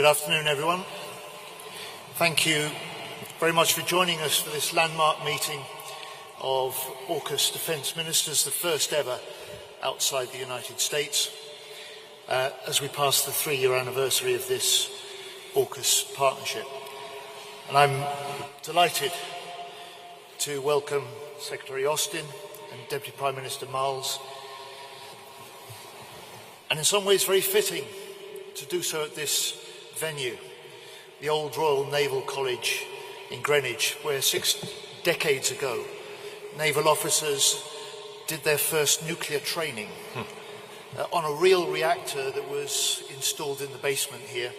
Good afternoon, everyone. Thank you very much for joining us for this landmark meeting of AUKUS defence ministers, the first ever outside the United States, as we pass the 3-year anniversary of this AUKUS partnership. And I'm delighted to welcome Secretary Austin and Deputy Prime Minister Miles, and in some ways very fitting to do so at this venue, the old Royal Naval College in Greenwich, where 6 decades ago naval officers did their first nuclear training on a real reactor that was installed in the basement here,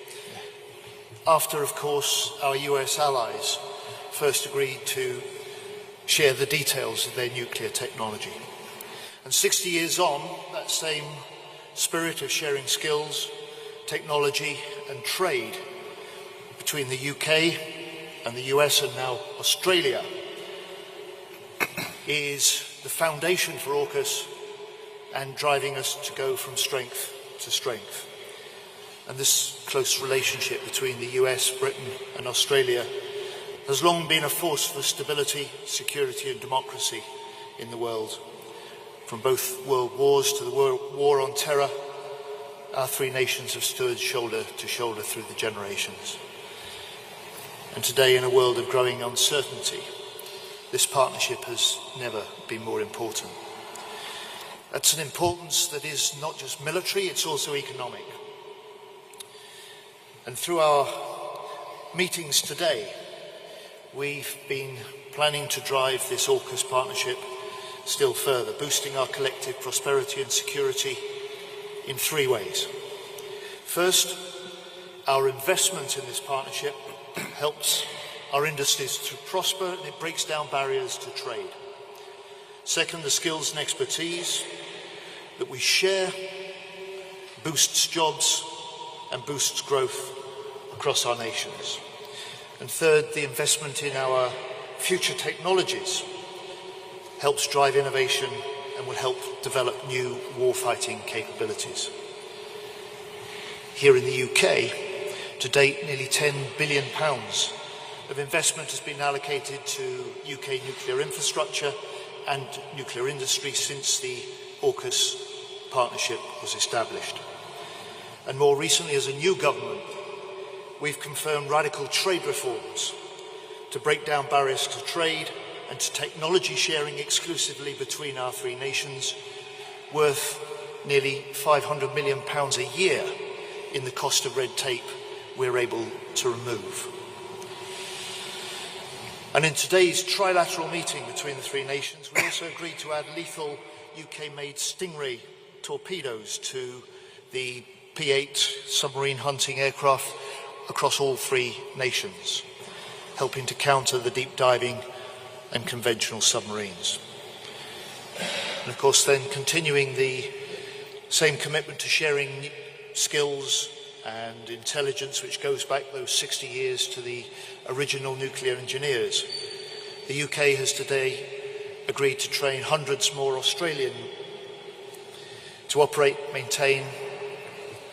after, of course, our US allies first agreed to share the details of their nuclear technology. And 60 years on, that same spirit of sharing skills, technology and trade between the UK and the US and now Australia is the foundation for AUKUS and driving us to go from strength to strength. And this close relationship between the US, Britain and Australia has long been a force for stability, security and democracy in the world. From both world wars to the war on terror, our 3 nations have stood shoulder to shoulder through the generations. And today, in a world of growing uncertainty, this partnership has never been more important. That's an importance that is not just military, it's also economic. And through our meetings today, we've been planning to drive this AUKUS partnership still further, boosting our collective prosperity and security in 3 ways. First, our investment in this partnership helps our industries to prosper and it breaks down barriers to trade. Second, the skills and expertise that we share boosts jobs and boosts growth across our nations. And third, the investment in our future technologies helps drive innovation and will help develop new warfighting capabilities. Here in the UK, to date, nearly £10 billion of investment has been allocated to UK nuclear infrastructure and nuclear industry since the AUKUS partnership was established. And more recently, as a new government, we've confirmed radical trade reforms to break down barriers to trade and to technology sharing exclusively between our 3 nations, worth nearly £500 million a year in the cost of red tape we're able to remove. And in today's trilateral meeting between the 3 nations, we also agreed to add lethal UK-made Stingray torpedoes to the P-8 submarine hunting aircraft across all 3 nations, helping to counter the deep diving and conventional submarines. And of course then continuing the same commitment to sharing skills and intelligence which goes back those 60 years to the original nuclear engineers. The UK has today agreed to train hundreds more Australian to operate, maintain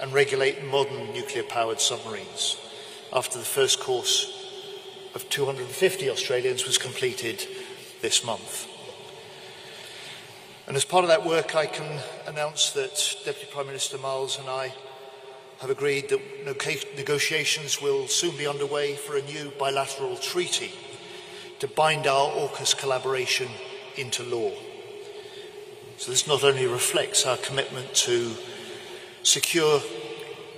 and regulate modern nuclear-powered submarines, after the first course of 250 Australians was completed this month. And as part of that work, I can announce that Deputy Prime Minister Miles and I have agreed that negotiations will soon be underway for a new bilateral treaty to bind our AUKUS collaboration into law. So this not only reflects our commitment to secure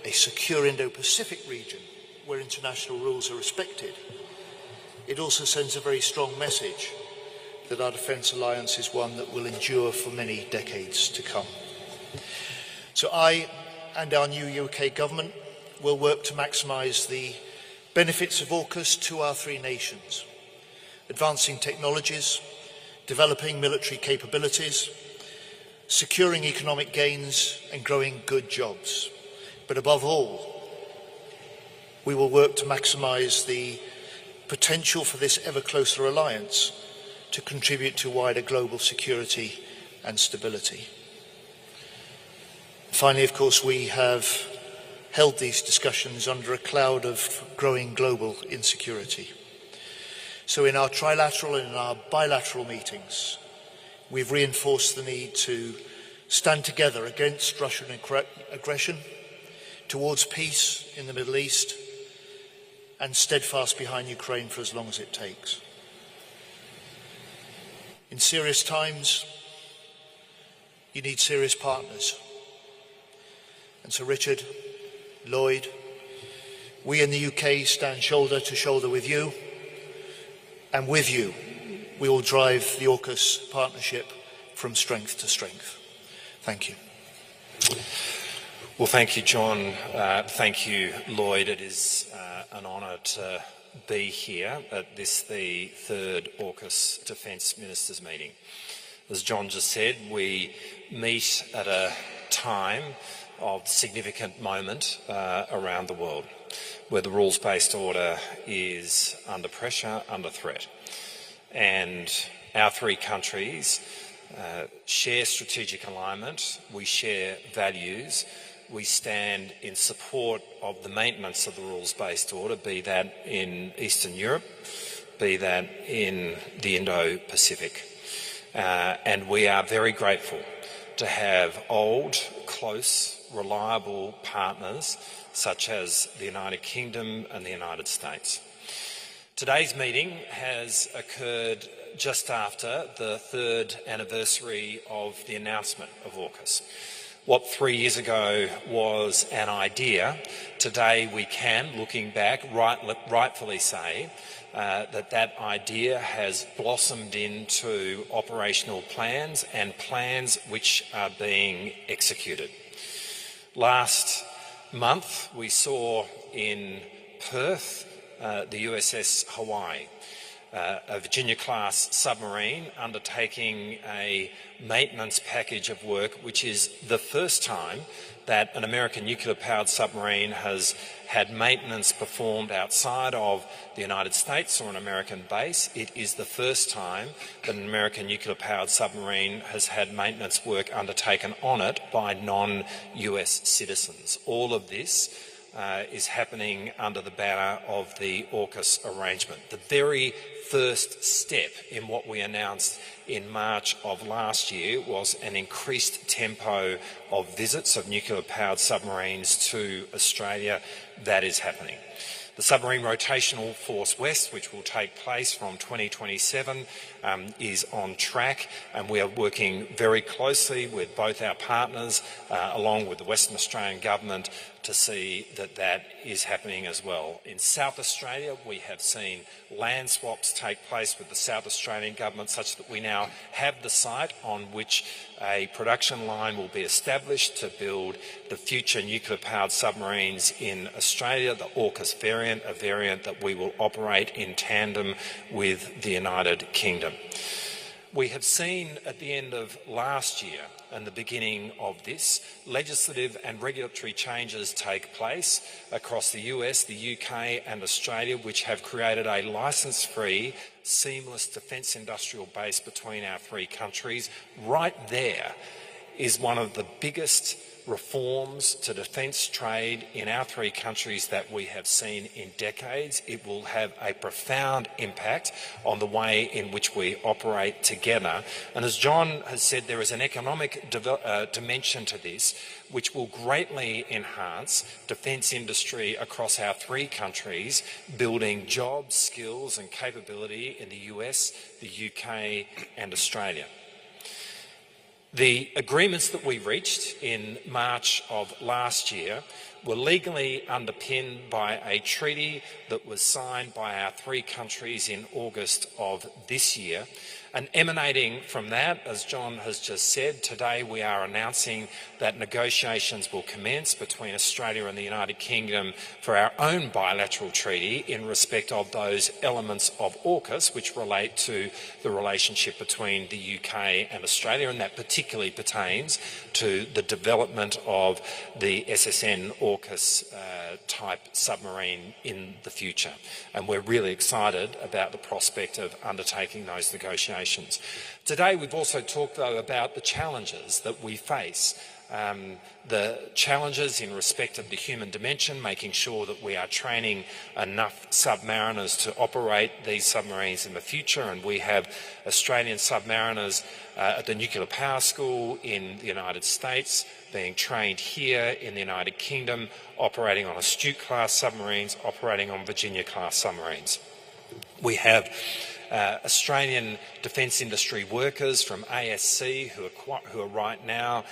a secure Indo-Pacific region where international rules are respected, it also sends a very strong message that our defence alliance is one that will endure for many decades to come. So I and our new UK government will work to maximise the benefits of AUKUS to our 3 nations, advancing technologies, developing military capabilities, securing economic gains and growing good jobs. But above all, we will work to maximise the potential for this ever closer alliance to contribute to wider global security and stability. Finally, of course, we have held these discussions under a cloud of growing global insecurity. So in our trilateral and in our bilateral meetings, we've reinforced the need to stand together against Russian aggression, towards peace in the Middle East, and steadfast behind Ukraine for as long as it takes. In serious times, you need serious partners. And so Richard, Lloyd, we in the UK stand shoulder to shoulder with you, and with you we will drive the AUKUS partnership from strength to strength. Thank you. Well, thank you, John. Thank you, Lloyd. It is an honour to be here at this, the third AUKUS Defence Ministers meeting. As John just said, we meet at a time of significant moment around the world, where the rules-based order is under pressure, under threat. And our three countries share strategic alignment, we share values, we stand in support of the maintenance of the rules-based order, be that in Eastern Europe, be that in the Indo-Pacific. And we are very grateful to have old, close, reliable partners such as the United Kingdom and the United States. Today's meeting has occurred just after the third anniversary of the announcement of AUKUS. What 3 years ago was an idea, today we can, looking back, rightfully say that idea has blossomed into operational plans and plans which are being executed. Last month we saw in Perth the USS Hawaii, a Virginia-class submarine undertaking a maintenance package of work, which is the first time that an American nuclear-powered submarine has had maintenance performed outside of the United States or an American base. It is the first time that an American nuclear-powered submarine has had maintenance work undertaken on it by non-US citizens. All of this is happening under the banner of the AUKUS arrangement. The very first step in what we announced in March of last year was an increased tempo of visits of nuclear-powered submarines to Australia. That is happening. The Submarine Rotational Force West, which will take place from 2027, is on track, and we are working very closely with both our partners, along with the Western Australian Government, to see that that is happening as well. In South Australia, we have seen land swaps take place with the South Australian Government such that we now have the site on which a production line will be established to build the future nuclear-powered submarines in Australia, the AUKUS variant, a variant that we will operate in tandem with the United Kingdom. We have seen at the end of last year and the beginning of this, legislative and regulatory changes take place across the US, the UK and Australia, which have created a licence-free, seamless defence industrial base between our three countries. Right there is one of the biggest reforms to defence trade in our three countries that we have seen in decades. It will have a profound impact on the way in which we operate together. And as John has said, there is an economic dimension to this which will greatly enhance defence industry across our three countries, building jobs, skills and capability in the US, the UK and Australia. The agreements that we reached in March of last year were legally underpinned by a treaty that was signed by our three countries in August of this year. And emanating from that, as John has just said, today we are announcing that negotiations will commence between Australia and the United Kingdom for our own bilateral treaty in respect of those elements of AUKUS which relate to the relationship between the UK and Australia, and that particularly pertains to the development of the SSN AUKUS type submarine in the future. And we're really excited about the prospect of undertaking those negotiations. Today we've also talked, though, about the challenges that we face the challenges in respect of the human dimension, making sure that we are training enough submariners to operate these submarines in the future, and we have Australian submariners at the Nuclear Power School in the United States being trained here in the United Kingdom, operating on Astute-class submarines, operating on Virginia-class submarines. We have Australian defence industry workers from ASC who are right now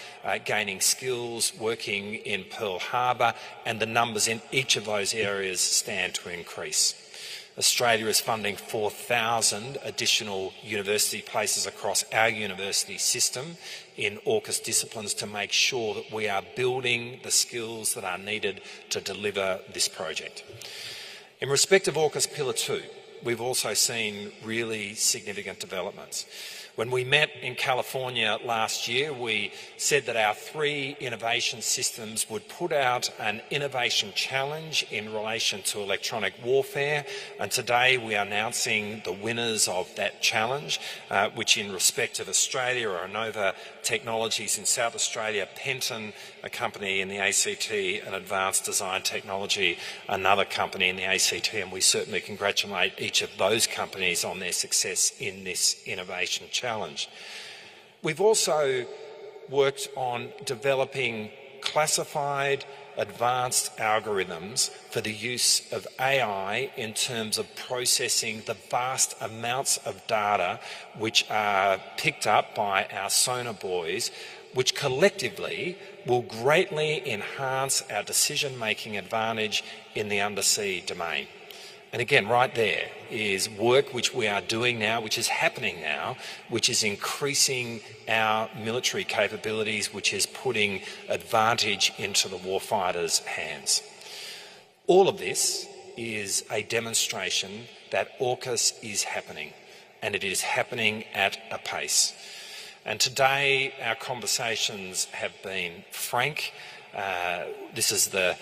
gaining skills, working in Pearl Harbor, and the numbers in each of those areas stand to increase. Australia is funding 4,000 additional university places across our university system in AUKUS disciplines to make sure that we are building the skills that are needed to deliver this project. In respect of AUKUS Pillar 2, we've also seen really significant developments. When we met in California last year, we said that our 3 innovation systems would put out an innovation challenge in relation to electronic warfare, and today we are announcing the winners of that challenge, which in respect of Australia are Nova Technologies in South Australia, Penton, a company in the ACT, and Advanced Design Technology, another company in the ACT, and we certainly congratulate each of those companies on their success in this innovation challenge. We've also worked on developing classified advanced algorithms for the use of AI in terms of processing the vast amounts of data which are picked up by our sonar buoys, which collectively will greatly enhance our decision-making advantage in the undersea domain. And again, right there is work which we are doing now, which is happening now, which is increasing our military capabilities, which is putting advantage into the warfighter's hands. All of this is a demonstration that AUKUS is happening, and it is happening at a pace. And today our conversations have been frank. This is the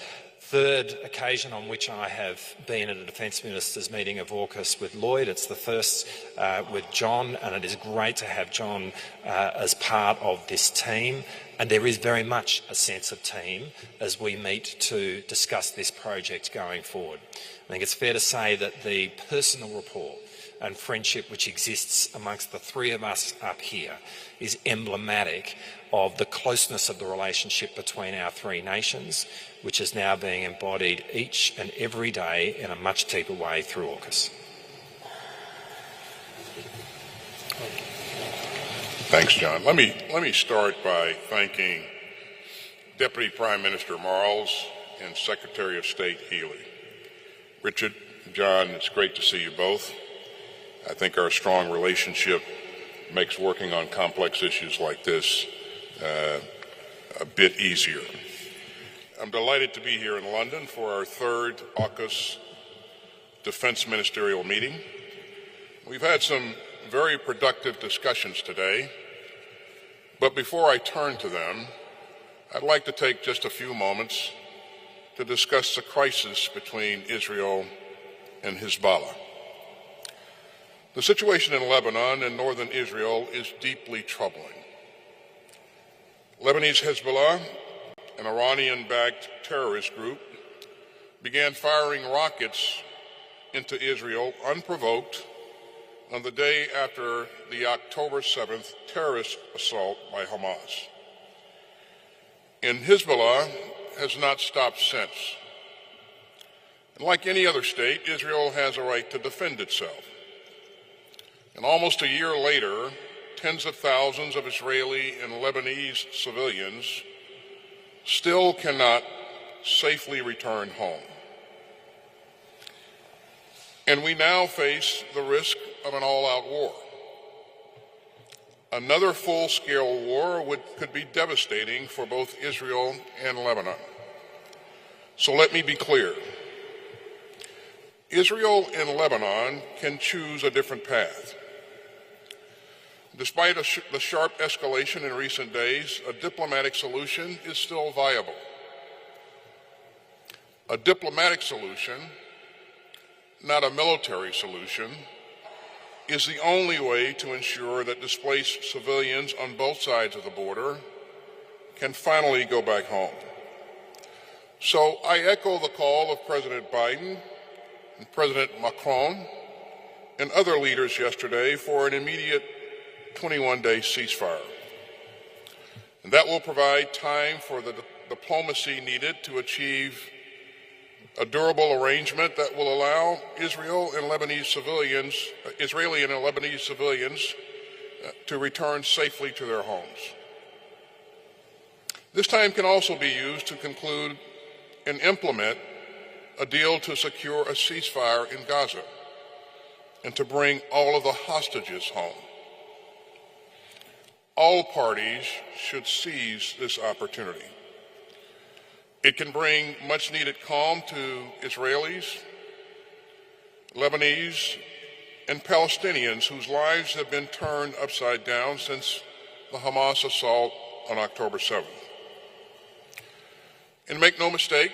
3rd occasion on which I have been at a Defence Ministers meeting of AUKUS with Lloyd. It's the first with John, and it is great to have John as part of this team. And there is very much a sense of team as we meet to discuss this project going forward. I think it's fair to say that the personal rapport and friendship which exists amongst the 3 of us up here is emblematic of the closeness of the relationship between our 3 nations, which is now being embodied each and every day in a much deeper way through AUKUS. Thanks, John. Let me start by thanking Deputy Prime Minister Marles and Secretary of State Healy. Richard, John, it's great to see you both. I think our strong relationship makes working on complex issues like this a bit easier. I'm delighted to be here in London for our 3rd AUKUS Defence Ministerial meeting. We've had some very productive discussions today, but before I turn to them, I'd like to take just a few moments to discuss the crisis between Israel and Hezbollah. The situation in Lebanon and northern Israel is deeply troubling. Lebanese Hezbollah, an Iranian-backed terrorist group, began firing rockets into Israel unprovoked on the day after the October 7th terrorist assault by Hamas. And Hezbollah has not stopped since. And like any other state, Israel has a right to defend itself. And almost a year later, tens of thousands of Israeli and Lebanese civilians still cannot safely return home. And we now face the risk of an all-out war. Another full-scale war could be devastating for both Israel and Lebanon. So let me be clear. Israel and Lebanon can choose a different path. Despite the sharp escalation in recent days, a diplomatic solution is still viable. A diplomatic solution, not a military solution, is the only way to ensure that displaced civilians on both sides of the border can finally go back home. So I echo the call of President Biden and President Macron and other leaders yesterday for an immediate 21-day ceasefire. And that will provide time for the diplomacy needed to achieve a durable arrangement that will allow Israeli and Lebanese civilians to return safely to their homes. This time can also be used to conclude and implement a deal to secure a ceasefire in Gaza and to bring all of the hostages home. All parties should seize this opportunity. It can bring much needed calm to Israelis, Lebanese, and Palestinians whose lives have been turned upside down since the Hamas assault on October 7th. And make no mistake,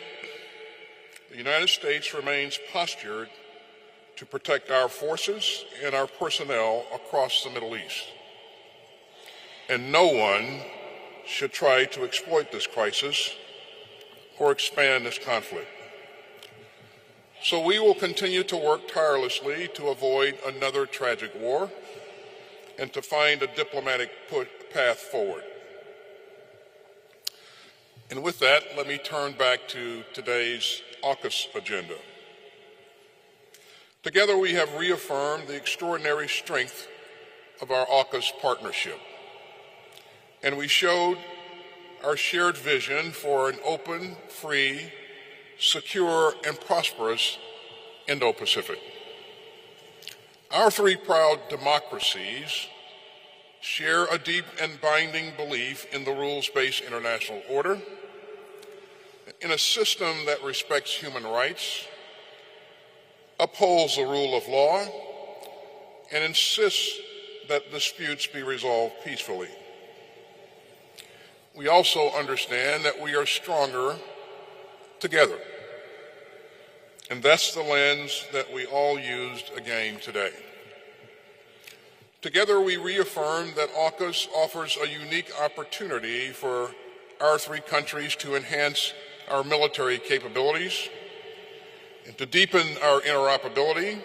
the United States remains postured to protect our forces and our personnel across the Middle East. And no one should try to exploit this crisis or expand this conflict. So we will continue to work tirelessly to avoid another tragic war and to find a diplomatic path forward. And with that, let me turn back to today's AUKUS agenda. Together we have reaffirmed the extraordinary strength of our AUKUS partnership, and we showed our shared vision for an open, free, secure, and prosperous Indo-Pacific. Our three proud democracies share a deep and binding belief in the rules-based international order, in a system that respects human rights, upholds the rule of law, and insists that disputes be resolved peacefully. We also understand that we are stronger together. And that's the lens that we all used again today. Together we reaffirm that AUKUS offers a unique opportunity for our three countries to enhance our military capabilities and to deepen our interoperability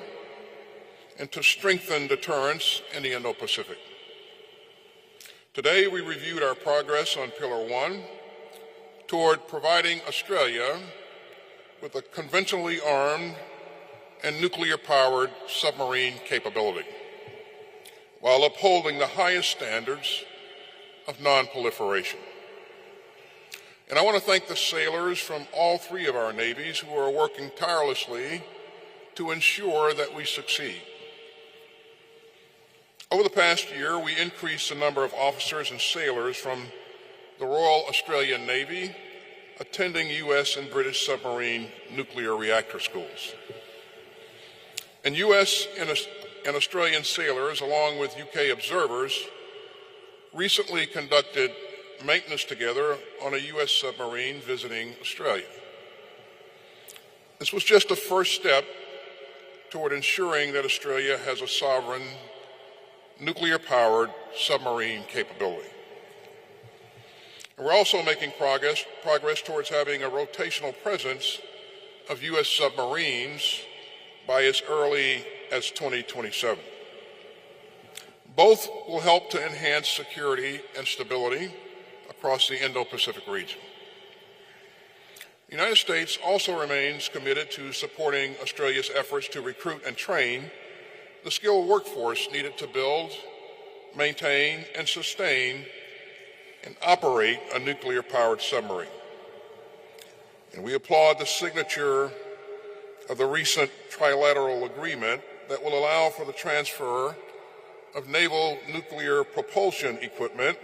and to strengthen deterrence in the Indo-Pacific. Today we reviewed our progress on Pillar 1 toward providing Australia with a conventionally armed and nuclear-powered submarine capability, while upholding the highest standards of non-proliferation. And I want to thank the sailors from all three of our navies who are working tirelessly to ensure that we succeed. Over the past year, we increased the number of officers and sailors from the Royal Australian Navy attending U.S. and British submarine nuclear reactor schools. And U.S. and Australian sailors, along with UK observers, recently conducted maintenance together on a U.S. submarine visiting Australia. This was just a first step toward ensuring that Australia has a sovereign, nuclear-powered submarine capability. And we're also making progress towards having a rotational presence of U.S. submarines by as early as 2027. Both will help to enhance security and stability across the Indo-Pacific region. The United States also remains committed to supporting Australia's efforts to recruit and train the skilled workforce needed to build, maintain, and sustain and operate a nuclear-powered submarine. And we applaud the signature of the recent trilateral agreement that will allow for the transfer of naval nuclear propulsion equipment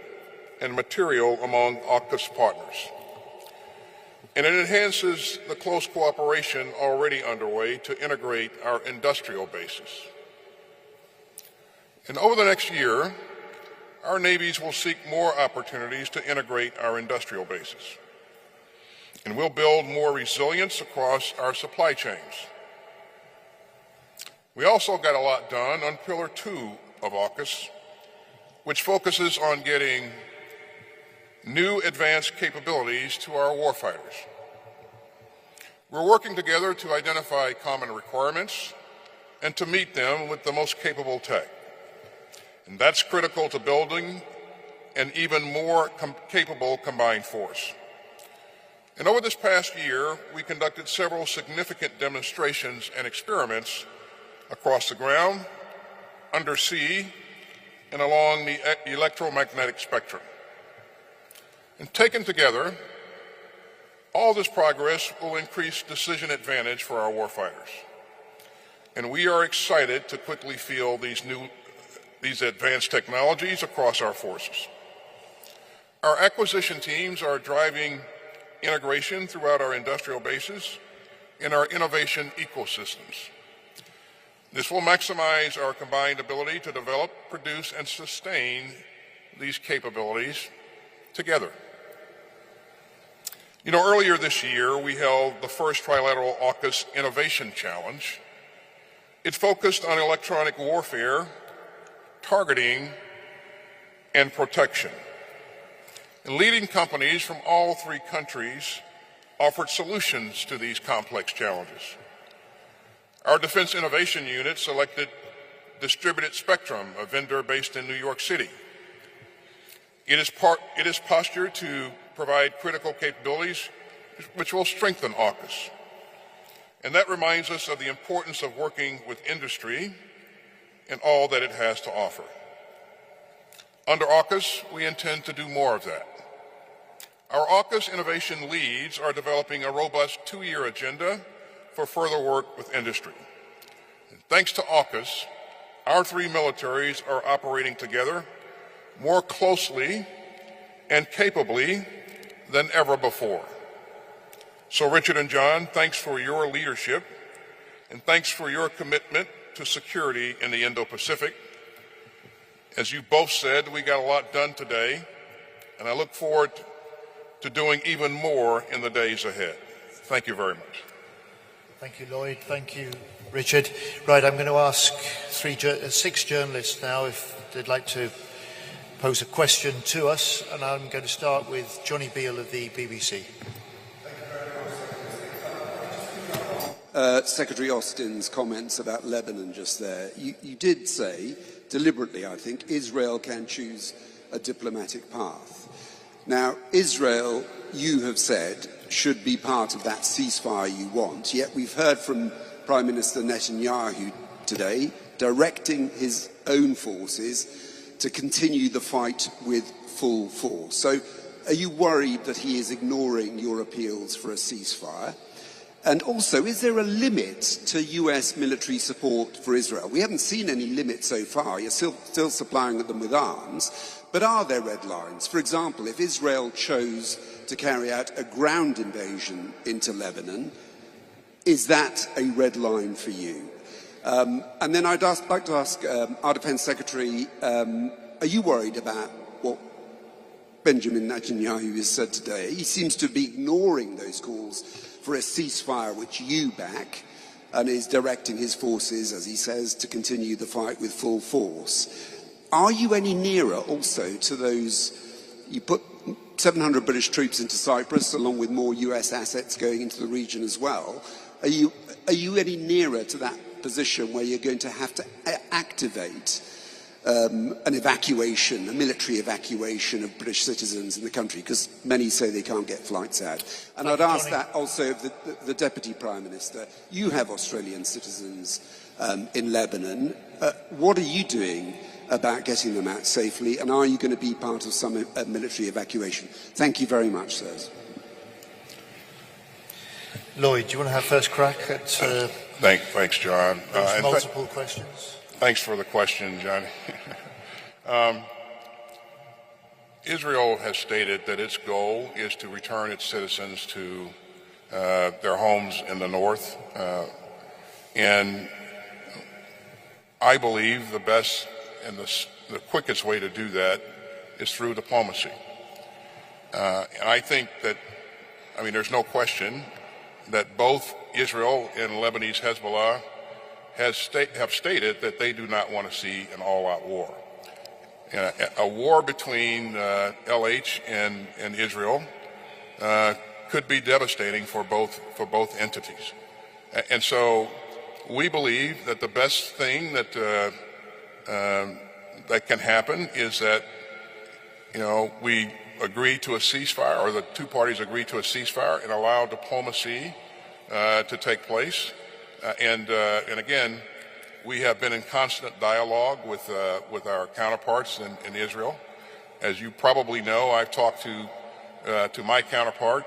and material among AUKUS partners. And it enhances the close cooperation already underway to integrate our industrial bases. And over the next year, our navies will seek more opportunities to integrate our industrial bases. And we'll build more resilience across our supply chains. We also got a lot done on Pillar 2 of AUKUS, which focuses on getting new advanced capabilities to our warfighters. We're working together to identify common requirements and to meet them with the most capable tech. And that's critical to building an even more capable combined force. And over this past year, we conducted several significant demonstrations and experiments across the ground, undersea, and along the electromagnetic spectrum. And taken together, all this progress will increase decision advantage for our warfighters. And we are excited to quickly field these advanced technologies across our forces. Our acquisition teams are driving integration throughout our industrial bases and our innovation ecosystems. This will maximize our combined ability to develop, produce, and sustain these capabilities together. You know, earlier this year, we held the first trilateral AUKUS Innovation Challenge. It focused on electronic warfare, targeting, and protection. And leading companies from all three countries offered solutions to these complex challenges. Our Defense Innovation Unit selected Distributed Spectrum, a vendor based in New York City. It is postured to provide critical capabilities which will strengthen AUKUS. And that reminds us of the importance of working with industry and all that it has to offer. Under AUKUS, we intend to do more of that. Our AUKUS innovation leads are developing a robust 2-year agenda for further work with industry. And thanks to AUKUS, our three militaries are operating together more closely and capably than ever before. So Richard and John, thanks for your leadership and thanks for your commitment to security in the Indo-Pacific. As you both said, we got a lot done today, and I look forward to doing even more in the days ahead. Thank you very much. Thank you, Lloyd. Thank you, Richard. Right, I'm going to ask 6 journalists now if they'd like to pose a question to us, and I'm going to start with Johnny Beale of the BBC. Secretary Austin's comments about Lebanon just there. You did say, deliberately I think, Israel can choose a diplomatic path. Now, Israel, you have said, should be part of that ceasefire you want, yet we've heard from Prime Minister Netanyahu today directing his own forces to continue the fight with full force. So are you worried that he is ignoring your appeals for a ceasefire? And also, is there a limit to US military support for Israel? We haven't seen any limit so far. You're still supplying them with arms. But are there red lines? For example, if Israel chose to carry out a ground invasion into Lebanon, is that a red line for you? And then I'd like to ask our Defence Secretary, are you worried about what Benjamin Netanyahu has said today? He seems to be ignoring those calls for a ceasefire which you back, and is directing his forces, as he says, to continue the fight with full force. Are you any nearer also to those, you put 700 British troops into Cyprus along with more US assets going into the region as well. Are you any nearer to that position where you're going to have to activate an evacuation, a military evacuation of British citizens in the country, because many say they can't get flights out? And I'd ask that also of the Deputy Prime Minister. You have Australian citizens in Lebanon. What are you doing about getting them out safely, and are you going to be part of some military evacuation? Thank you very much, sirs. Lloyd, do you want to have first crack at thanks, John. multiple questions? Thanks for the question, John. Israel has stated that its goal is to return its citizens to their homes in the north. And I believe the best and the quickest way to do that is through diplomacy. And I think that, there's no question that both Israel and Lebanese Hezbollah have stated that they do not want to see an all-out war. A war between LH and Israel could be devastating for both entities. And so we believe that the best thing that that can happen is that, we agree to a ceasefire, or the two parties agree to a ceasefire and allow diplomacy to take place. And again, we have been in constant dialogue with our counterparts in Israel. As you probably know, I've talked to my counterpart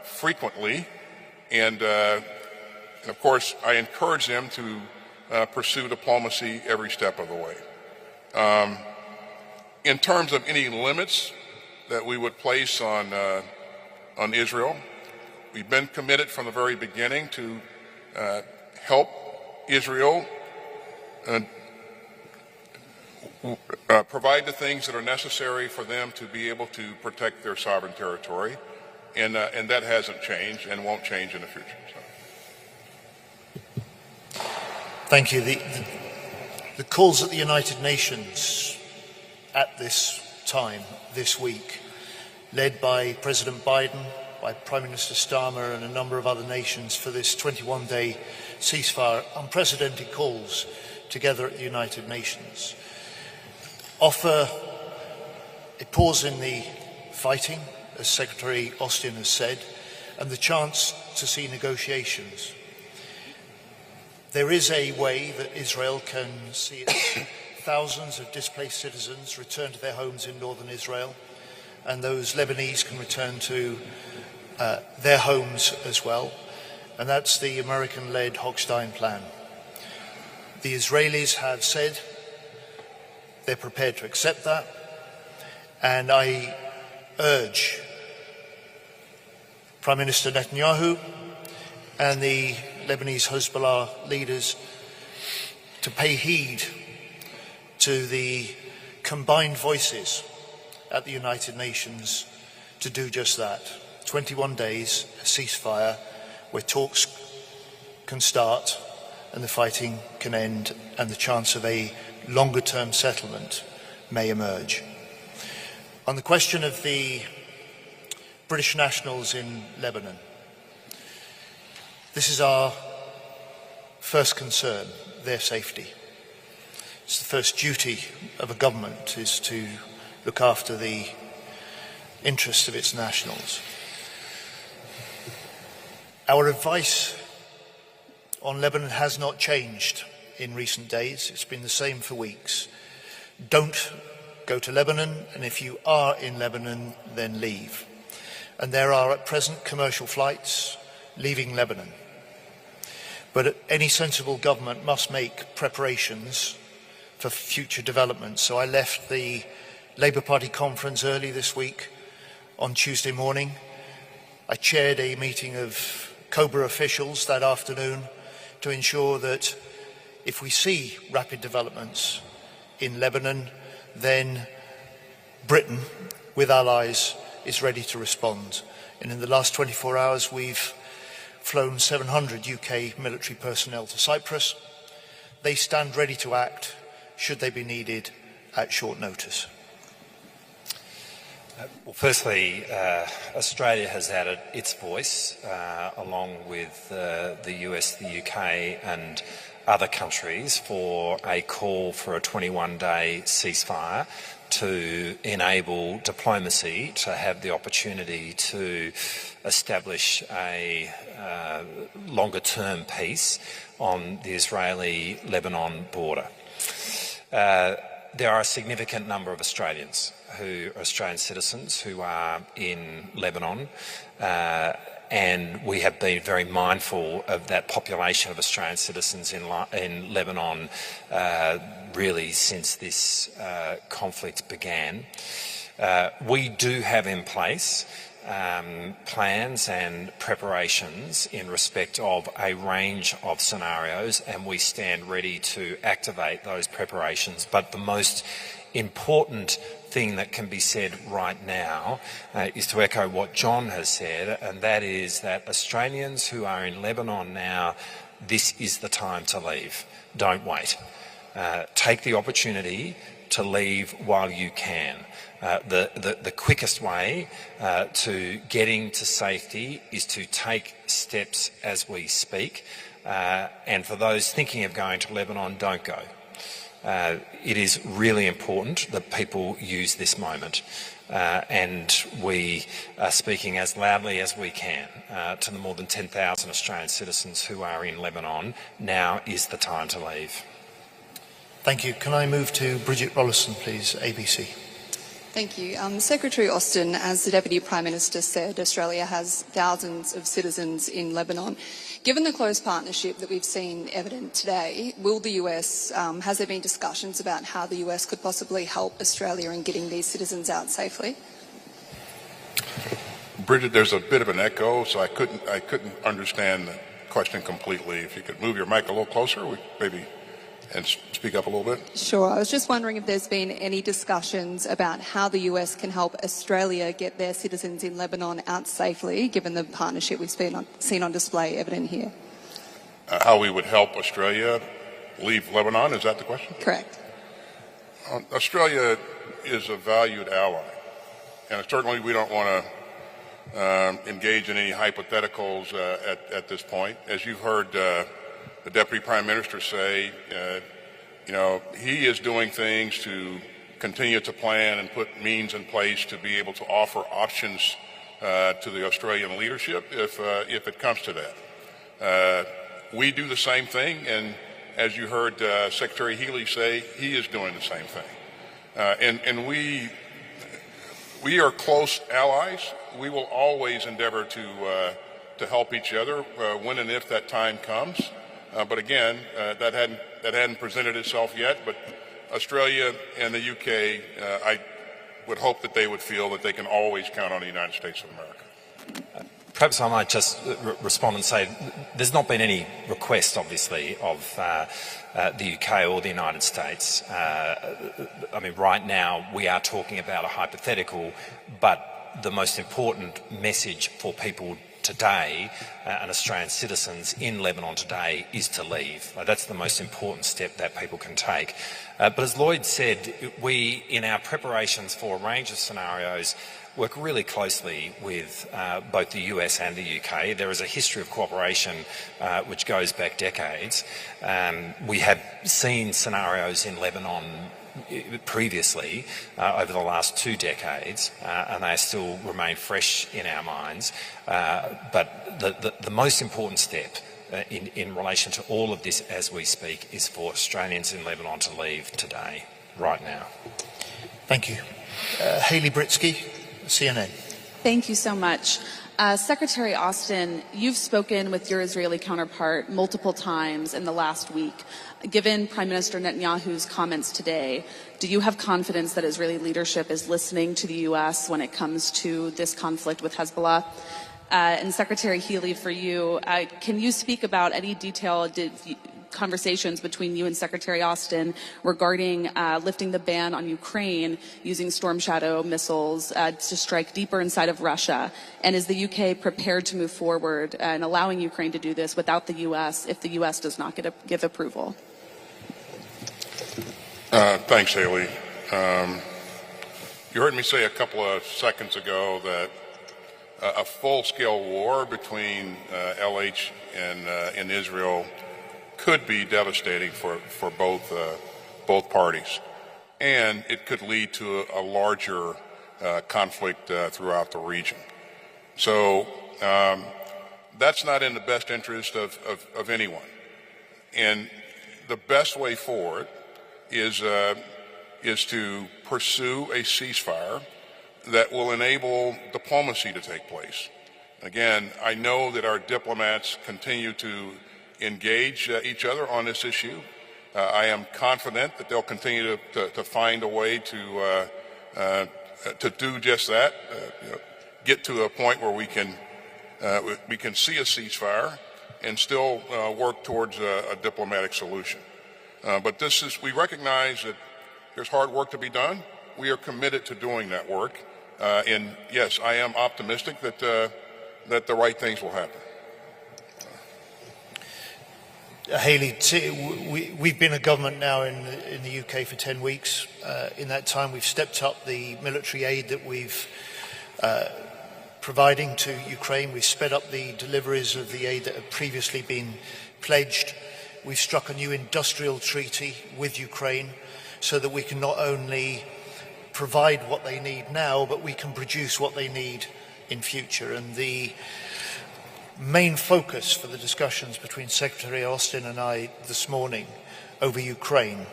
frequently, and of course, I encourage them to pursue diplomacy every step of the way. In terms of any limits that we would place on Israel, we've been committed from the very beginning to help Israel provide the things that are necessary for them to be able to protect their sovereign territory, and that hasn't changed and won't change in the future. So. Thank you. The calls at the United Nations at this time, this week, led by President Biden, by Prime Minister Starmer and a number of other nations for this 21-day ceasefire, unprecedented calls together at the United Nations, offer a pause in the fighting, as Secretary Austin has said, and the chance to see negotiations. There is a way that Israel can see its thousands of displaced citizens return to their homes in northern Israel, and those Lebanese can return to their homes as well, and that's the American-led Hochstein Plan. The Israelis have said they're prepared to accept that, and I urge Prime Minister Netanyahu and the Lebanese Hezbollah leaders to pay heed to the combined voices at the United Nations to do just that. 21 days, a ceasefire where talks can start and the fighting can end and the chance of a longer-term settlement may emerge. On the question of the British nationals in Lebanon, this is our first concern, their safety. It's the first duty of a government, is to look after the interests of its nationals. Our advice on Lebanon has not changed in recent days. It's been the same for weeks. Don't go to Lebanon, and if you are in Lebanon, then leave. And there are at present commercial flights leaving Lebanon. But any sensible government must make preparations for future developments. So I left the Labour Party conference early this week on Tuesday morning. I chaired a meeting of COBRA officials that afternoon to ensure that if we see rapid developments in Lebanon, then Britain, with allies, is ready to respond. And in the last 24 hours, we've flown 700 UK military personnel to Cyprus. They stand ready to act should they be needed at short notice. Well, firstly, Australia has added its voice, along with the US, the UK and other countries, for a call for a 21-day ceasefire to enable diplomacy to have the opportunity to establish a longer-term peace on the Israeli-Lebanon border. There are a significant number of Australian citizens who are in Lebanon, and we have been very mindful of that population of Australian citizens in Lebanon really since this conflict began. We do have in place plans and preparations in respect of a range of scenarios, and we stand ready to activate those preparations. But the most important thing that can be said right now is to echo what John has said, and that is that Australians who are in Lebanon now, this is the time to leave. Don't wait. Take the opportunity to leave while you can. The quickest way to getting to safety is to take steps as we speak. And for those thinking of going to Lebanon, don't go. It is really important that people use this moment. And we are speaking as loudly as we can to the more than 10,000 Australian citizens who are in Lebanon. Now is the time to leave. Thank you. Can I move to Bridget Rollison, please, ABC? Thank you. Secretary Austin, as the Deputy Prime Minister said, Australia has thousands of citizens in Lebanon. Given the close partnership that we've seen evident today, will the US, has there been discussions about how the US could possibly help Australia in getting these citizens out safely? Bridget, there's a bit of an echo, so I couldn't understand the question completely. If you could move your mic a little closer, and speak up a little bit. Sure. I was just wondering if there's been any discussions about how the US can help Australia get their citizens in Lebanon out safely, given the partnership we've seen on display evident here. How we would help Australia leave Lebanon, is that the question? Correct. Australia is a valued ally, and certainly we don't want to engage in any hypotheticals at this point. As you've heard the Deputy Prime Minister say, he is doing things to continue to plan and put means in place to be able to offer options to the Australian leadership if it comes to that. We do the same thing, and as you heard Secretary Healy say, he is doing the same thing. And we are close allies. We will always endeavor to help each other when and if that time comes. But again, that hadn't presented itself yet. But Australia and the UK, I would hope that they would feel that they can always count on the United States of America. Perhaps I might just respond and say there's not been any request, obviously, of the UK or the United States. I mean, right now we are talking about a hypothetical, but the most important message for people today and Australian citizens in Lebanon today is to leave. That's the most important step that people can take. But as Lloyd said, we, in our preparations for a range of scenarios, work really closely with both the US and the UK. There is a history of cooperation which goes back decades. We have seen scenarios in Lebanon previously over the last 2 decades, and they still remain fresh in our minds. But the most important step in relation to all of this as we speak is for Australians in Lebanon to leave today, right now. Thank you. Hayley Britsky, CNN. Thank you so much. Secretary Austin, you've spoken with your Israeli counterpart multiple times in the last week. Given Prime Minister Netanyahu's comments today, do you have confidence that Israeli leadership is listening to the U.S. when it comes to this conflict with Hezbollah? And Secretary Healy, for you, can you speak about any detailed conversations between you and Secretary Austin regarding lifting the ban on Ukraine using Storm Shadow missiles to strike deeper inside of Russia? And is the UK prepared to move forward in allowing Ukraine to do this without the US if the US does not give approval? Thanks, Haley. You heard me say a couple of seconds ago that a full-scale war between LH and Israel could be devastating for both parties, and it could lead to a larger conflict throughout the region. So that's not in the best interest of anyone. And the best way forward is to pursue a ceasefire that will enable diplomacy to take place. Again, I know that our diplomats continue to engage each other on this issue. I am confident that they'll continue to find a way to do just that, get to a point where we can see a ceasefire and still work towards a diplomatic solution. But we recognize that there's hard work to be done. We are committed to doing that work. And yes, I am optimistic that the right things will happen. Haley, we've been a government now in the UK for 10 weeks. In that time, we've stepped up the military aid that we've providing to Ukraine. We've sped up the deliveries of the aid that had previously been pledged. We've struck a new industrial treaty with Ukraine so that we can not only provide what they need now, but we can produce what they need in future. And the main focus for the discussions between Secretary Austin and I this morning over Ukraine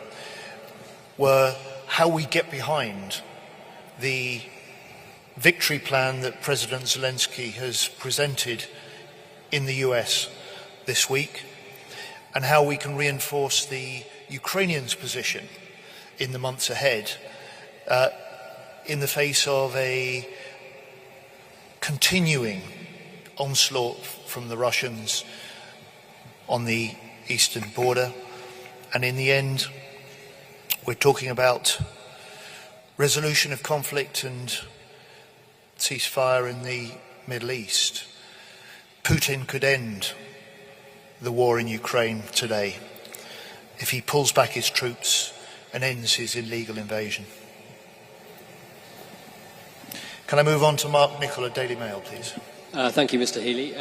were how we get behind the victory plan that President Zelensky has presented in the US this week, and how we can reinforce the Ukrainians' position in the months ahead in the face of a continuing onslaught from the Russians on the eastern border. And in the end, we're talking about resolution of conflict and ceasefire in the Middle East. Putin could end the war in Ukraine today if he pulls back his troops and ends his illegal invasion. Can I move on to Mark Nichol at Daily Mail, please? Thank you, Mr. Healy.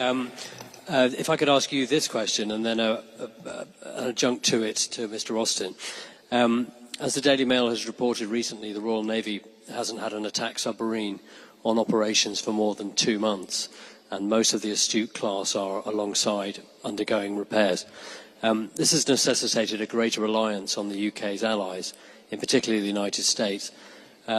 If I could ask you this question and then an adjunct to it to Mr. Austin. As the Daily Mail has reported recently, the Royal Navy hasn't had an attack submarine on operations for more than 2 months, and most of the Astute class are alongside undergoing repairs. This has necessitated a greater reliance on the UK's allies, in particular the United States.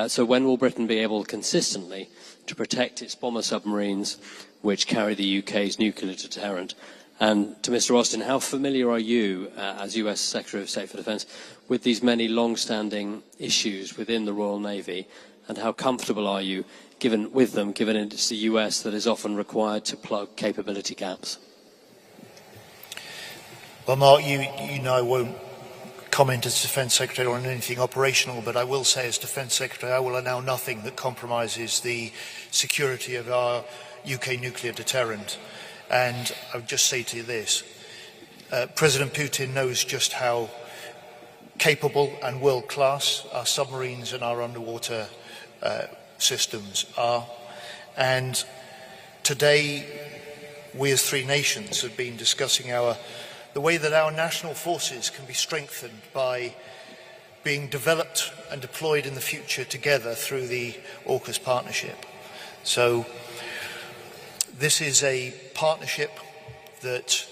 So when will Britain be able consistently to protect its bomber submarines which carry the UK's nuclear deterrent? And to Mr. Austin, how familiar are you, as US Secretary of State for Defence, with these many long-standing issues within the Royal Navy, and how comfortable are you given it's the US that is often required to plug capability gaps? Well, Mark, you know I won't comment as Defence Secretary on anything operational, but I will say as Defence Secretary I will allow nothing that compromises the security of our UK nuclear deterrent. And I would just say to you this, President Putin knows just how capable and world-class our submarines and our underwater systems are. And today we as three nations have been discussing the way that our national forces can be strengthened by being developed and deployed in the future together through the AUKUS partnership. So this is a partnership that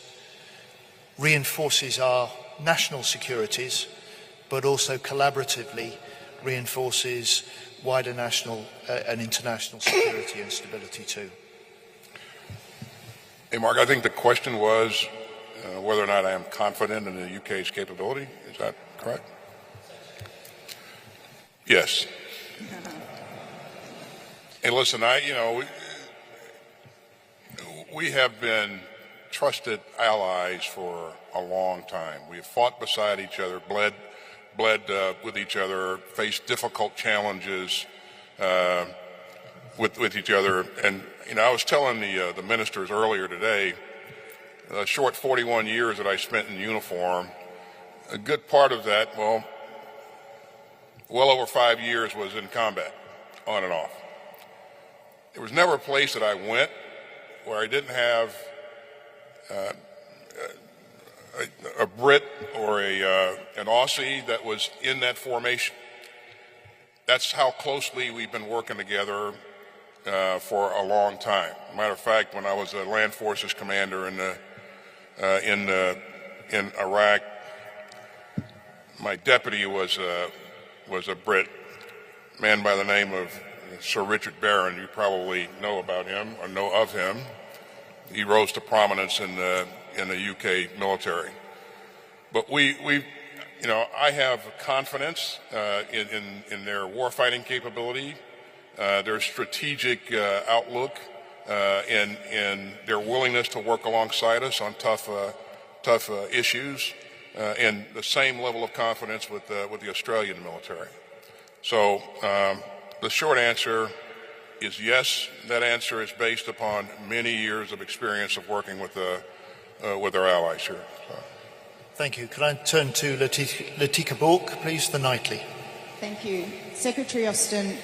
reinforces our national securities, but also collaboratively reinforces wider national and international security and stability too. Hey, Mark, I think the question was whether or not I am confident in the UK's capability. Is that correct? Yes. And listen, we have been trusted allies for a long time. We have fought beside each other, bled with each other, faced difficult challenges with each other. And I was telling the ministers earlier today, the short 41 years that I spent in uniform, a good part of that, well over 5 years was in combat, on and off. There was never a place that I went where I didn't have a Brit or an Aussie that was in that formation. That's how closely we've been working together for a long time. Matter of fact, when I was a land forces commander in Iraq, my deputy was a Brit, a man by the name of Sir Richard Barron. You probably know about him or know of him. He rose to prominence in the UK military. But I have confidence in their warfighting capability, their strategic outlook, and their willingness to work alongside us on tough issues, and the same level of confidence with the Australian military. So the short answer is yes. That answer is based upon many years of experience of working with our allies here. So. Thank you. Could I turn to Latika Bork, please, the Knightley? Thank you. Secretary Austin,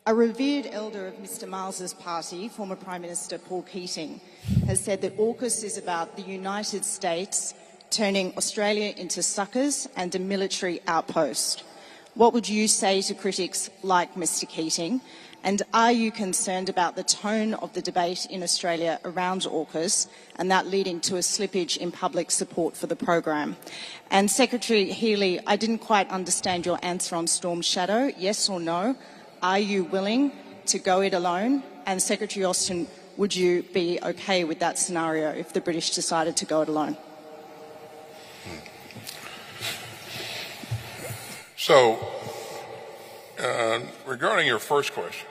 a revered elder of Mr Miles's party, former Prime Minister Paul Keating, has said that AUKUS is about the United States turning Australia into suckers and a military outpost. What would you say to critics like Mr Keating? And are you concerned about the tone of the debate in Australia around AUKUS and that leading to a slippage in public support for the program? And Secretary Healey, I didn't quite understand your answer on Storm Shadow. Yes or no? Are you willing to go it alone? And Secretary Austin, would you be okay with that scenario if the British decided to go it alone? So, regarding your first question,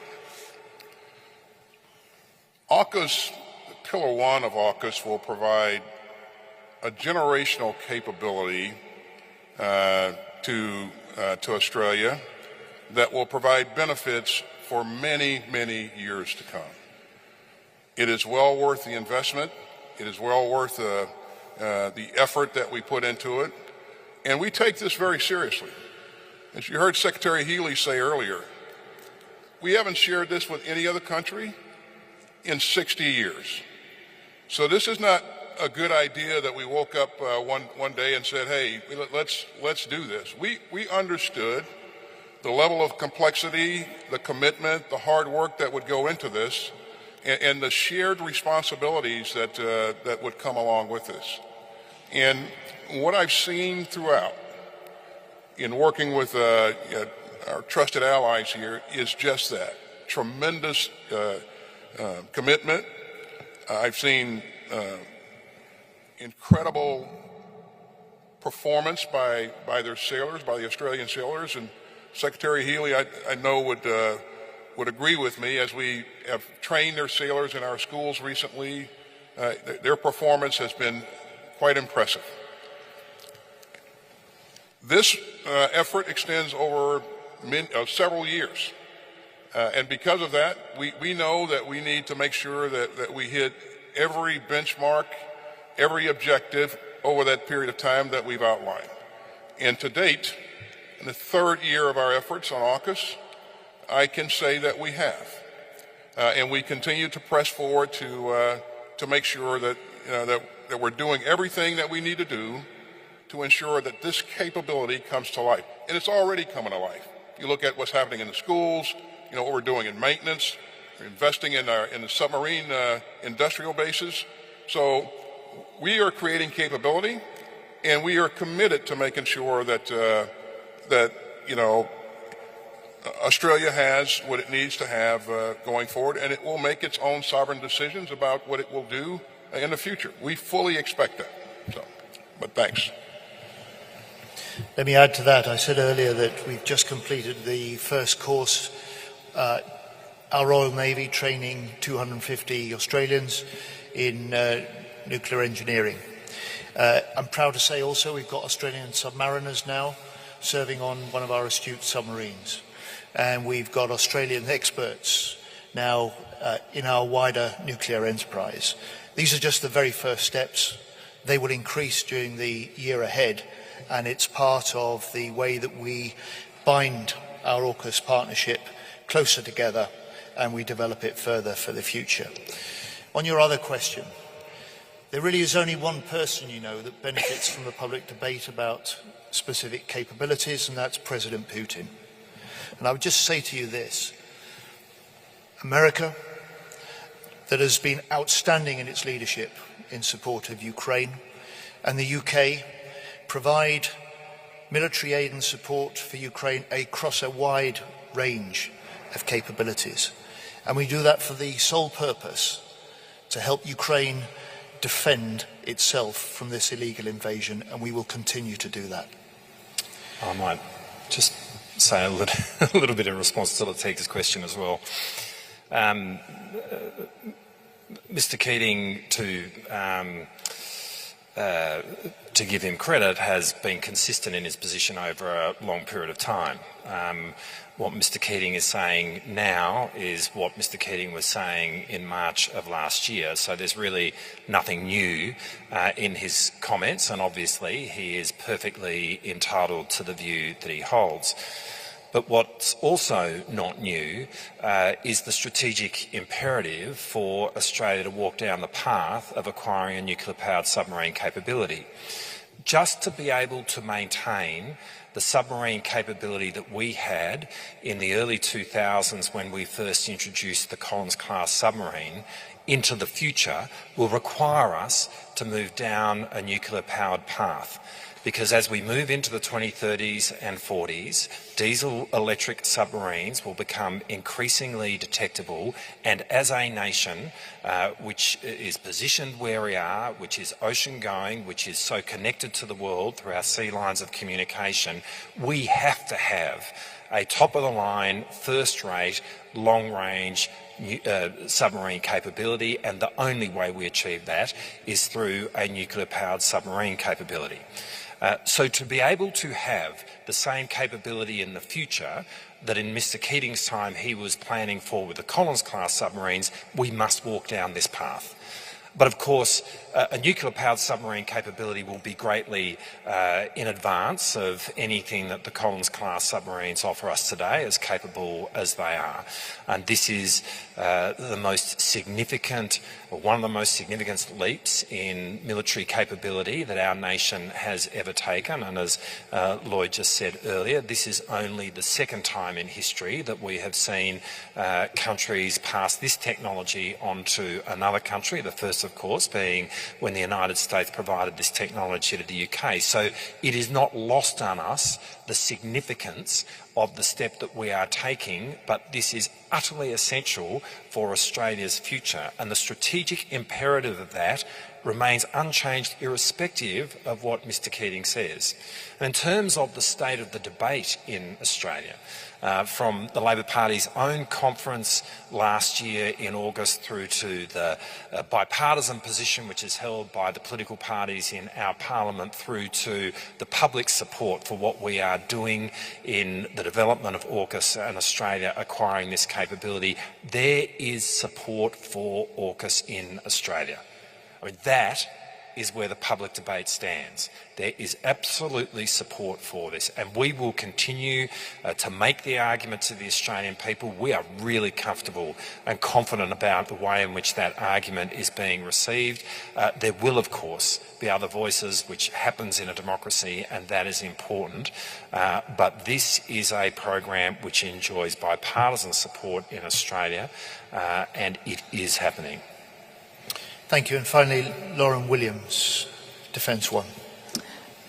AUKUS, Pillar 1 of AUKUS will provide a generational capability to Australia that will provide benefits for many, many years to come. It is well worth the investment. It is well worth the effort that we put into it. And we take this very seriously. As you heard Secretary Healey say earlier, we haven't shared this with any other country in 60 years. So this is not a good idea that we woke up one day and said, hey, let's do this. We understood the level of complexity, the commitment, the hard work that would go into this, and the shared responsibilities that would come along with this. And what I've seen throughout in working with our trusted allies here is just that, tremendous commitment. I've seen incredible performance by their sailors, by the Australian sailors, and Secretary Healey, I know would agree with me. As we have trained their sailors in our schools recently, their performance has been quite impressive. This effort extends over several years. And because of that, we know that we need to make sure that we hit every benchmark, every objective over that period of time that we've outlined. And to date, in the third year of our efforts on AUKUS, I can say that we have. And we continue to press forward to make sure that, that we're doing everything that we need to do to ensure that this capability comes to life. And it's already coming to life. You look at what's happening in the schools, what we're doing in maintenance, we're investing in the submarine industrial bases. So we are creating capability, and we are committed to making sure that Australia has what it needs to have going forward, and it will make its own sovereign decisions about what it will do in the future. We fully expect that. But thanks. Let me add to that. I said earlier that we've just completed the first course, our Royal Navy training 250 Australians in nuclear engineering. I'm proud to say also we've got Australian submariners now serving on one of our astute submarines. And we've got Australian experts now in our wider nuclear enterprise. These are just the very first steps. They will increase during the year ahead, and it's part of the way that we bind our AUKUS partnership closer together and we develop it further for the future. On your other question, there really is only one person, that benefits from the public debate about specific capabilities, and that's President Putin. And I would just say to you this: America, that has been outstanding in its leadership in support of Ukraine, and the UK provide military aid and support for Ukraine across a wide range of capabilities. And we do that for the sole purpose to help Ukraine defend itself from this illegal invasion, and we will continue to do that. I might just say a little bit in response to Latika's question as well. Mr. Keating, to to give him credit, has been consistent in his position over a long period of time. What Mr Keating is saying now is what Mr Keating was saying in March of last year, so there's really nothing new in his comments, and obviously he is perfectly entitled to the view that he holds. But what's also not new is the strategic imperative for Australia to walk down the path of acquiring a nuclear-powered submarine capability. Just to be able to maintain the submarine capability that we had in the early 2000s when we first introduced the Collins-class submarine into the future will require us to move down a nuclear-powered path. Because as we move into the 2030s and 40s, diesel-electric submarines will become increasingly detectable, and as a nation which is positioned where we are, which is ocean-going, which is so connected to the world through our sea lines of communication, we have to have a top-of-the-line, first-rate, long-range submarine capability, and the only way we achieve that is through a nuclear-powered submarine capability. So to be able to have the same capability in the future that in Mr Keating's time he was planning for with the Collins-class submarines, we must walk down this path. But of course, a nuclear-powered submarine capability will be greatly in advance of anything that the Collins-class submarines offer us today, as capable as they are. And this is the most significant, or one of the most significant leaps in military capability that our nation has ever taken. And as Lloyd just said earlier, this is only the second time in history that we have seen countries pass this technology on to another country, the first of course being when the United States provided this technology to the UK. So it is not lost on us the significance of the step that we are taking, but this is utterly essential for Australia's future, and the strategic imperative of that remains unchanged irrespective of what Mr Keating says. And in terms of the state of the debate in Australia, from the Labor Party's own conference last year in August through to the bipartisan position which is held by the political parties in our parliament, through to the public support for what we are doing in the development of AUKUS and Australia acquiring this capability, there is support for AUKUS in Australia. I mean, that is where the public debate stands. There is absolutely support for this, and we will continue to make the argument to the Australian people. We are really comfortable and confident about the way in which that argument is being received. There will, of course, be other voices, which happens in a democracy, and that is important. But this is a program which enjoys bipartisan support in Australia, and it is happening. Thank you. And finally, Lauren Williams, Defence One.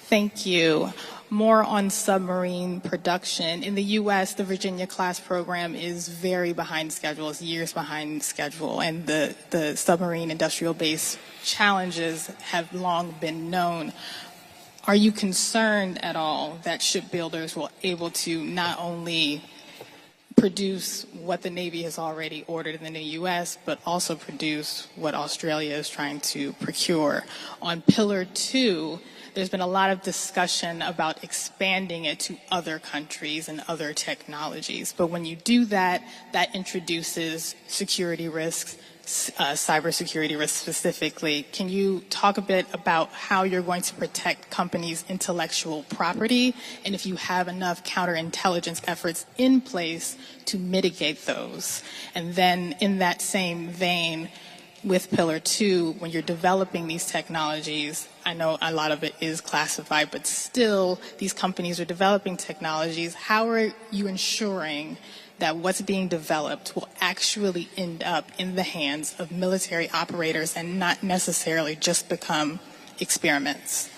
Thank you. More on submarine production. In the U.S., the Virginia-class program is very behind schedule, it's years behind schedule, and the submarine industrial base challenges have long been known. Are you concerned at all that shipbuilders will able to not only produce what the Navy has already ordered in the U.S., but also produce what Australia is trying to procure? On Pillar 2, there's been a lot of discussion about expanding it to other countries and other technologies. But when you do that, that introduces security risks, cybersecurity risks specifically. Can you talk a bit about how you're going to protect companies' intellectual property, and if you have enough counterintelligence efforts in place to mitigate those? And then in that same vein, with Pillar 2, when you're developing these technologies, I know a lot of it is classified, but still these companies are developing technologies. How are you ensuring that what's being developed will actually end up in the hands of military operators and not necessarily just become experiments?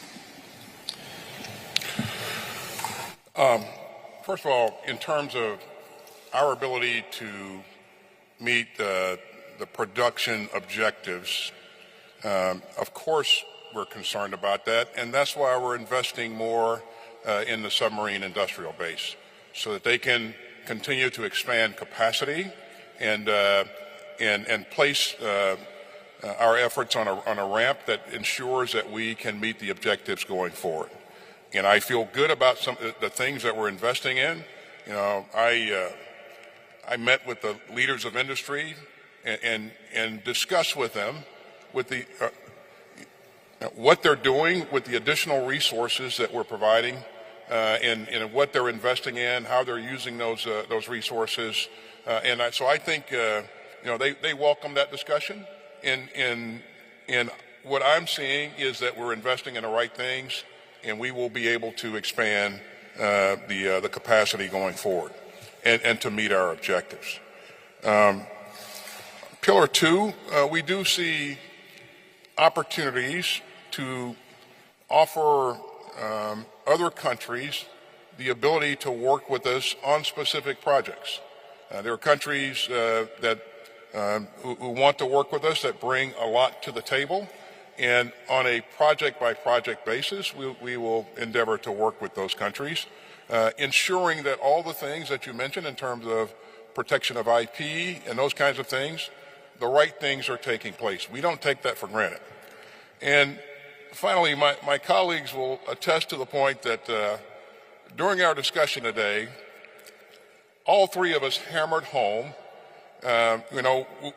First of all, in terms of our ability to meet the production objectives, of course we're concerned about that, and that's why we're investing more in the submarine industrial base, so that they can continue to expand capacity and place our efforts on a ramp that ensures that we can meet the objectives going forward. And I feel good about some of the things that we're investing in. You know, I met with the leaders of industry and discussed with them with the what they're doing with the additional resources that we're providing, and what they're investing in, how they're using those resources, so I think they welcome that discussion. And what I'm seeing is that we're investing in the right things, and we will be able to expand the capacity going forward, and to meet our objectives. Pillar 2, we do see opportunities to offer other countries the ability to work with us on specific projects. There are countries who want to work with us that bring a lot to the table, and on a project-by-project basis, we will endeavor to work with those countries, ensuring that all the things that you mentioned in terms of protection of IP and those kinds of things, the right things are taking place. We don't take that for granted. And finally, my colleagues will attest to the point that during our discussion today, all three of us hammered home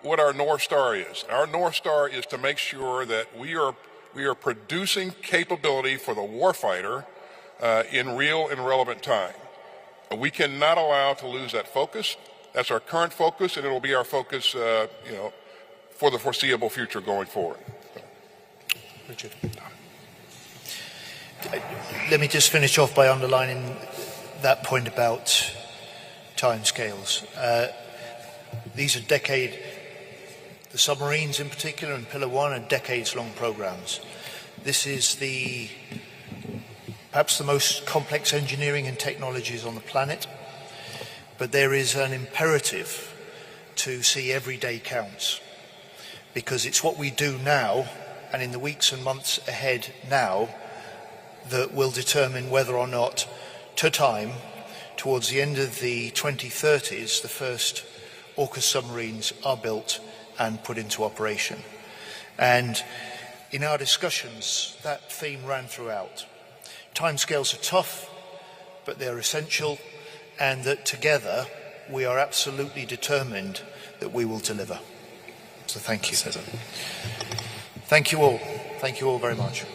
what our North Star is. Our North Star is to make sure that we are producing capability for the warfighter in real and relevant time. We cannot allow to lose that focus. That's our current focus, and it will be our focus, for the foreseeable future going forward. Richard. Let me just finish off by underlining that point about timescales. These are the submarines in particular and Pillar 1 are decades-long programs. This is perhaps the most complex engineering and technologies on the planet, but there is an imperative to see every day counts, because it's what we do now and in the weeks and months ahead now that will determine whether or not, to time, towards the end of the 2030s, the first AUKUS submarines are built and put into operation. And in our discussions, that theme ran throughout. Timescales are tough, but they're essential, and that together we are absolutely determined that we will deliver. So thank you. Thank you all. Thank you all very much.